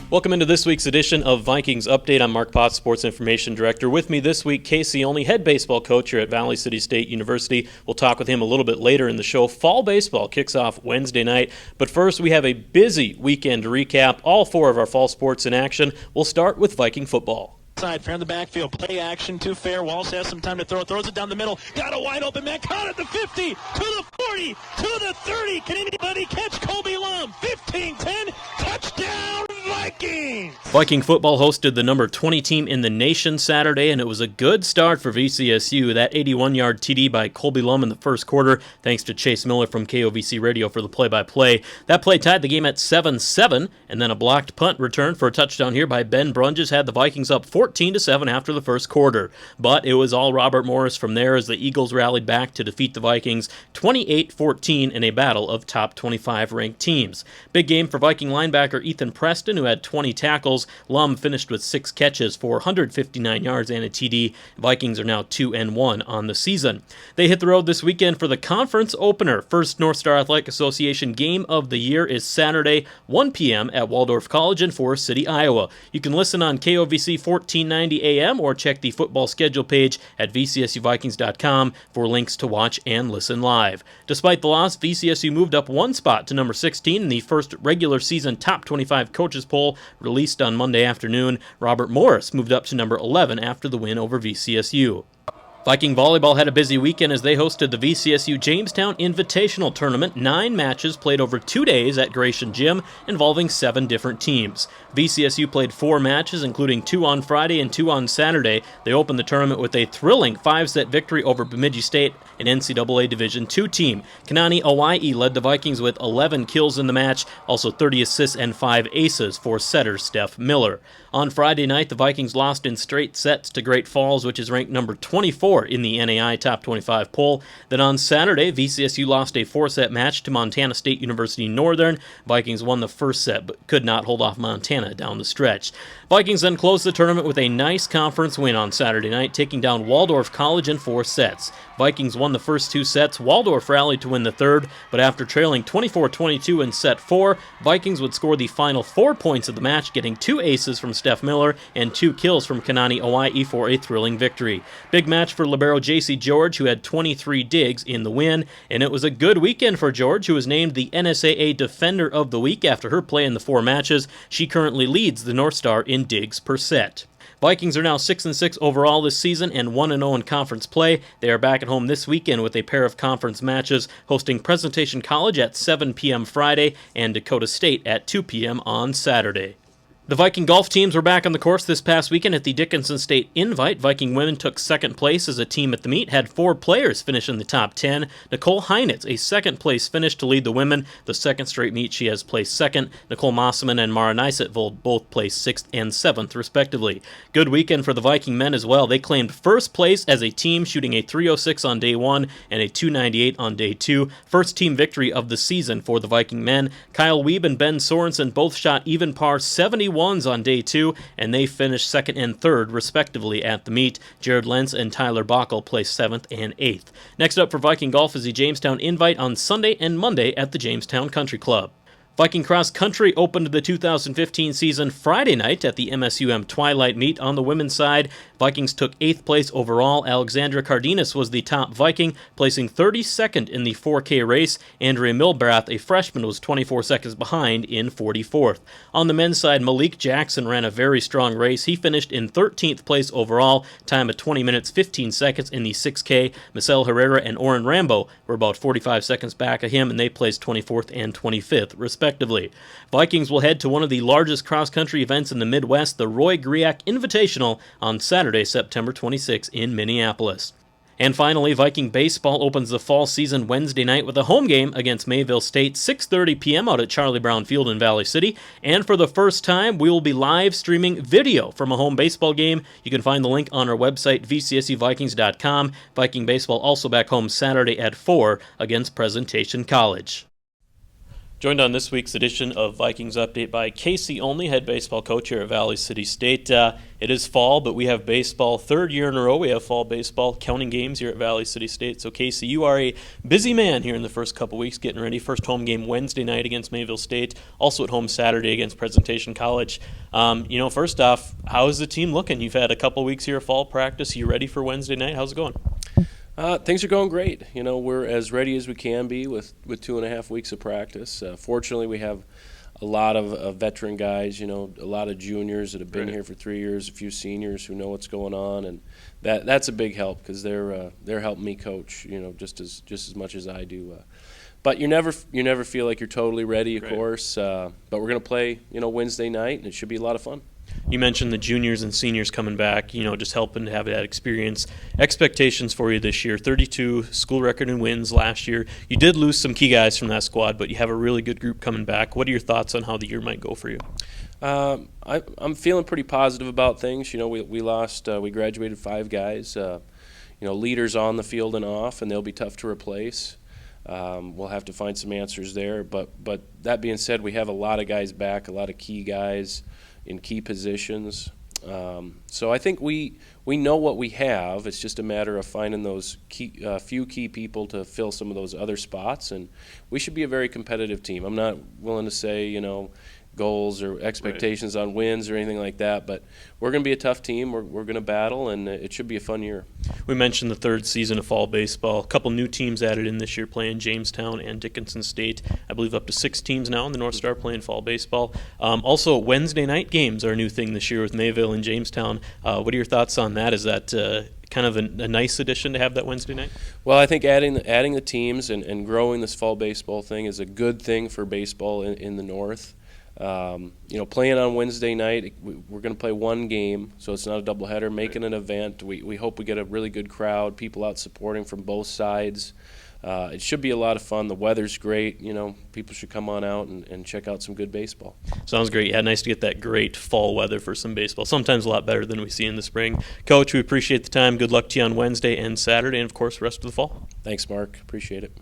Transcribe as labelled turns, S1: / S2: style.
S1: Welcome into this week's edition of Vikings Update. I'm Mark Potts, Sports Information Director. With me this week, Casey Olney, head baseball coach here at Valley City State University. We'll talk with him a little bit later in the show. Fall baseball kicks off Wednesday night. But first, we have a busy weekend to recap. All four of our fall sports in action. We'll start with Viking football.
S2: Side, fair in the backfield, play action, two fair. Walsh has some time to throw, throws it down the middle. Got a wide open man, caught at the 50, to the 40, to the 30. Can anybody catch Colby Lum? 15-10, touchdown Vikings!
S1: Viking football hosted the number 20 team in the nation Saturday, and it was a good start for VCSU. That 81-yard TD by Colby Lum in the first quarter, thanks to Chase Miller from KOVC Radio for the play-by-play. That play tied the game at 7-7, and then a blocked punt return for a touchdown here by Ben Brunges had the Vikings up 14-7 after the first quarter. But it was all Robert Morris from there as the Eagles rallied back to defeat the Vikings 28-14 in a battle of top 25 ranked teams. Big game for Viking linebacker Ethan Preston, who had 20 tackles. Lum finished with 6 catches for 159 yards and a TD. Vikings are now 2-1 on the season. They hit the road this weekend for the conference opener. First North Star Athletic Association game of the year is Saturday, 1 p.m. at Waldorf College in Forest City, Iowa. You can listen on KOVC 1490 AM or check the football schedule page at VCSUVikings.com for links to watch and listen live. Despite the loss, VCSU moved up one spot to number 16 in the first regular season top 25 coaches poll released on Monday afternoon. Robert Morris moved up to number 11 after the win over VCSU. Viking Volleyball had a busy weekend as they hosted the VCSU Jamestown Invitational Tournament. 9 matches played over 2 days at Gratian Gym involving 7 different teams. VCSU played 4 matches, including 2 on Friday and 2 on Saturday. They opened the tournament with a thrilling 5-set victory over Bemidji State, an NCAA Division II team. Kanani Hawaii led the Vikings with 11 kills in the match, also 30 assists and 5 aces for setter Steph Miller. On Friday night, the Vikings lost in straight sets to Great Falls, which is ranked number 24 in the NAI Top 25 poll. Then on Saturday, VCSU lost a 4-set match to Montana State University Northern. Vikings won the first set, but could not hold off Montana down the stretch. Vikings then closed the tournament with a nice conference win on Saturday night, taking down Waldorf College in 4 sets. Vikings won the first 2 sets. Waldorf rallied to win the third, but after trailing 24-22 in set 4, Vikings would score the final 4 points of the match, getting 2 aces from Steph Miller and 2 kills from Kanani Hawaii for a thrilling victory. Big match for libero J.C. George, who had 23 digs in the win, and it was a good weekend for George, who was named the NSAA Defender of the Week after her play in the 4 matches. She currently leads the North Star in digs per set. Vikings are now 6-6 overall this season and 1-0 in conference play. They are back at home this weekend with a pair of conference matches, hosting Presentation College at 7 p.m. Friday and Dakota State at 2 p.m. on Saturday. The Viking golf teams were back on the course this past weekend at the Dickinson State Invite. Viking women took second place as a team at the meet, had 4 players finish in the top 10. Nicole Heinitz, a second-place finish to lead the women. The second straight meet, she has placed second. Nicole Mosselman and Mara Neissetvold both placed 6th and 7th, respectively. Good weekend for the Viking men as well. They claimed first place as a team, shooting a .306 on day 1 and a .298 on day 2. First team victory of the season for the Viking men. Kyle Wiebe and Ben Sorensen both shot even par 71 on day 2, and they finished 2nd and 3rd, respectively, at the meet. Jared Lentz and Tyler Bockel placed 7th and 8th. Next up for Viking golf is the Jamestown Invite on Sunday and Monday at the Jamestown Country Club. Viking Cross Country opened the 2015 season Friday night at the MSUM Twilight Meet. On the women's side, Vikings took 8th place overall. Alexandra Cardenas was the top Viking, placing 32nd in the 4K race. Andrea Milbrath, a freshman, was 24 seconds behind in 44th. On the men's side, Malik Jackson ran a very strong race. He finished in 13th place overall, time of 20 minutes 15 seconds in the 6K. Marcel Herrera and Oren Rambo were about 45 seconds back of him, and they placed 24th and 25th, respectively. Vikings will head to one of the largest cross-country events in the Midwest, the Roy Griak Invitational, on Saturday, September 26 in Minneapolis. And finally, Viking baseball opens the fall season Wednesday night with a home game against Mayville State, 6:30 p.m. out at Charlie Brown Field in Valley City. And for the first time, we will be live streaming video from a home baseball game. You can find the link on our website, VCSUVikings.com. Viking baseball also back home Saturday at 4 against Presentation College. Joined on this week's edition of Vikings Update by Casey Olney, head baseball coach here at Valley City State. It is fall, but we have baseball. Third year in a row we have fall baseball, counting games here at Valley City State. So, Casey, you are a busy man here in the first couple weeks getting ready. First home game Wednesday night against Mayville State, also at home Saturday against Presentation College. First off, how is the team looking? You've had a couple weeks here of fall practice. Are you ready for Wednesday night? How's it going?
S3: Things are going great. We're as ready as we can be with 2.5 weeks of practice. Fortunately, we have a lot of veteran guys, a lot of juniors that have been here for 3 years, a few seniors who know what's going on, and that's a big help because they're helping me coach, just as much as I do. But you never feel like you're totally ready, of course. But we're going to play, Wednesday night, and it should be a lot of fun.
S1: You mentioned the juniors and seniors coming back, just helping to have that experience. Expectations for you this year, 32 school record in wins last year. You did lose some key guys from that squad, but you have a really good group coming back. What are your thoughts on how the year might go for you?
S3: I'm feeling pretty positive about things. We graduated 5 guys, leaders on the field and off, and they'll be tough to replace. We'll have to find some answers there. But that being said, we have a lot of guys back, a lot of key guys in key positions. So I think we know what we have. It's just a matter of finding those few key people to fill some of those other spots, and we should be a very competitive team. I'm not willing to say, goals or expectations on wins or anything like that, but we're going to be a tough team. We're going to battle, and it should be a fun year.
S1: We mentioned the third season of fall baseball. A couple new teams added in this year playing Jamestown and Dickinson State. I believe up to 6 teams now in the North Star playing fall baseball. Also, Wednesday night games are a new thing this year with Mayville and Jamestown. What are your thoughts on that? Is that kind of a nice addition to have that Wednesday night?
S3: Well, I think adding the teams and growing this fall baseball thing is a good thing for baseball in the North. Playing on Wednesday night, we're going to play one game, so it's not a doubleheader, making an event. We hope we get a really good crowd, people out supporting from both sides. It should be a lot of fun. The weather's great. People should come on out and check out some good baseball.
S1: Sounds great. Yeah, nice to get that great fall weather for some baseball. Sometimes a lot better than we see in the spring. Coach, we appreciate the time. Good luck to you on Wednesday and Saturday, and, of course, the rest of the fall.
S3: Thanks, Mark. Appreciate it.